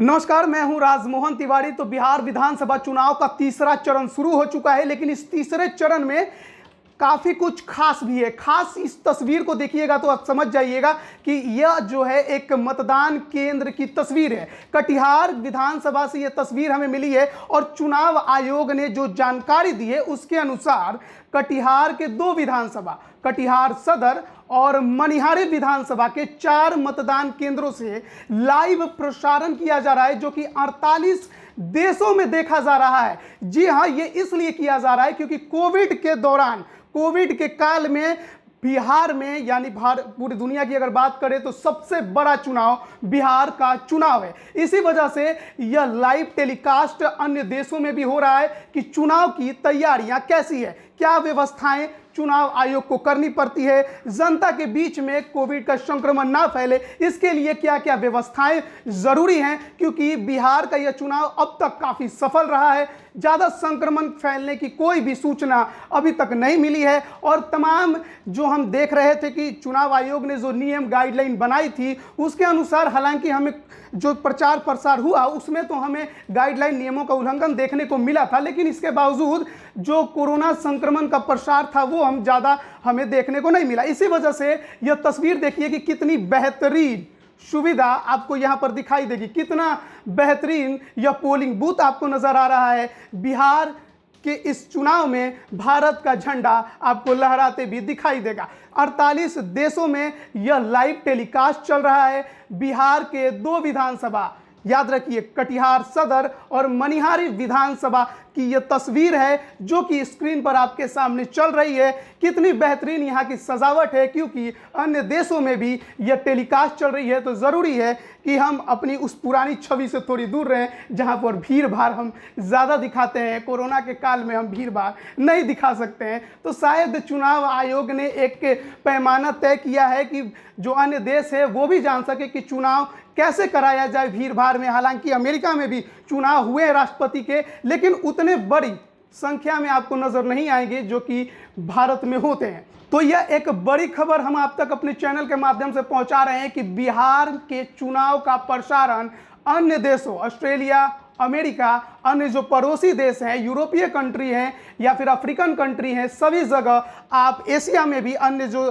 नमस्कार, मैं हूं राजमोहन तिवारी। तो बिहार विधानसभा चुनाव का तीसरा चरण शुरू हो चुका है, लेकिन इस तीसरे चरण में काफ़ी कुछ खास भी है। खास इस तस्वीर को देखिएगा तो आप समझ जाइएगा कि यह जो है एक मतदान केंद्र की तस्वीर है। कटिहार विधानसभा से यह तस्वीर हमें मिली है और चुनाव आयोग ने जो जानकारी दी है उसके अनुसार कटिहार के दो विधानसभा, कटिहार सदर और मनिहारी विधानसभा के 4 मतदान केंद्रों से लाइव प्रसारण किया जा रहा है, जो कि 48 देशों में देखा जा रहा है। जी हाँ, ये इसलिए किया जा रहा है क्योंकि कोविड के दौरान, कोविड के काल में बिहार में, यानी पूरी दुनिया की अगर बात करें तो सबसे बड़ा चुनाव बिहार का चुनाव है। इसी वजह से यह लाइव टेलीकास्ट अन्य देशों में भी हो रहा है कि चुनाव की तैयारियां कैसी है, क्या व्यवस्थाएं चुनाव आयोग को करनी पड़ती है, जनता के बीच में कोविड का संक्रमण ना फैले, इसके लिए क्या क्या व्यवस्थाएं जरूरी हैं, क्योंकि बिहार का यह चुनाव अब तक काफ़ी सफल रहा है। ज़्यादा संक्रमण फैलने की कोई भी सूचना अभी तक नहीं मिली है। और तमाम जो हम देख रहे थे कि चुनाव आयोग ने जो नियम गाइडलाइन बनाई थी उसके अनुसार, हालांकि हमें जो प्रचार प्रसार हुआ उसमें तो हमें गाइडलाइन नियमों का उल्लंघन देखने को मिला था, लेकिन इसके बावजूद जो कोरोना संक्रमण का प्रसार था वो हमें देखने को नहीं मिला। इसी वजह से यह तस्वीर देखिए कि कितनी बेहतरीन सुविधा आपको यहां पर दिखाई देगी, कितना बेहतरीन यह पोलिंग बूथ आपको नजर आ रहा है। बिहार कि इस चुनाव में भारत का झंडा आपको लहराते भी दिखाई देगा। 48 देशों में यह लाइव टेलीकास्ट चल रहा है। बिहार के 2 विधानसभा, याद रखिए कटिहार सदर और मनिहारी विधानसभा की यह तस्वीर है जो कि स्क्रीन पर आपके सामने चल रही है। कितनी बेहतरीन यहाँ की सजावट है, क्योंकि अन्य देशों में भी यह टेलीकास्ट चल रही है। तो ज़रूरी है कि हम अपनी उस पुरानी छवि से थोड़ी दूर रहें जहाँ पर भीड़ भाड़ हम ज़्यादा दिखाते हैं। कोरोना के काल में हम भीड़ भाड़ नहीं दिखा सकते हैं। तो शायद चुनाव आयोग ने एक पैमाना तय किया है कि जो अन्य देश है वो भी जान सके कि चुनाव कैसे कराया जाए भीड़ भाड़ में। हालांकि अमेरिका में भी चुनाव हुए राष्ट्रपति के, लेकिन उतने बड़ी संख्या में आपको नजर नहीं आएंगे जो कि भारत में होते हैं। तो यह एक बड़ी खबर हम आप तक अपने चैनल के माध्यम से पहुंचा रहे हैं कि बिहार के चुनाव का प्रसारण अन्य देशों, ऑस्ट्रेलिया, अमेरिका, अन्य जो पड़ोसी देश हैं, यूरोपीय कंट्री हैं या फिर अफ्रीकन कंट्री हैं, सभी जगह आप एशिया में भी अन्य जो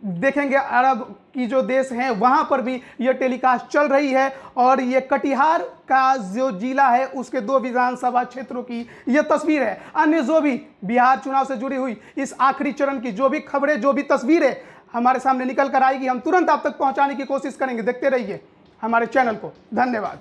देखेंगे, अरब की जो देश हैं वहाँ पर भी यह टेलीकास्ट चल रही है। और ये कटिहार का जो जिला है उसके 2 विधानसभा क्षेत्रों की यह तस्वीर है। अन्य जो भी बिहार चुनाव से जुड़ी हुई इस आखिरी चरण की जो भी खबरें, जो भी तस्वीरें हमारे सामने निकल कर आएगी, हम तुरंत आप तक पहुँचाने की कोशिश करेंगे। देखते रहिए हमारे चैनल को। धन्यवाद।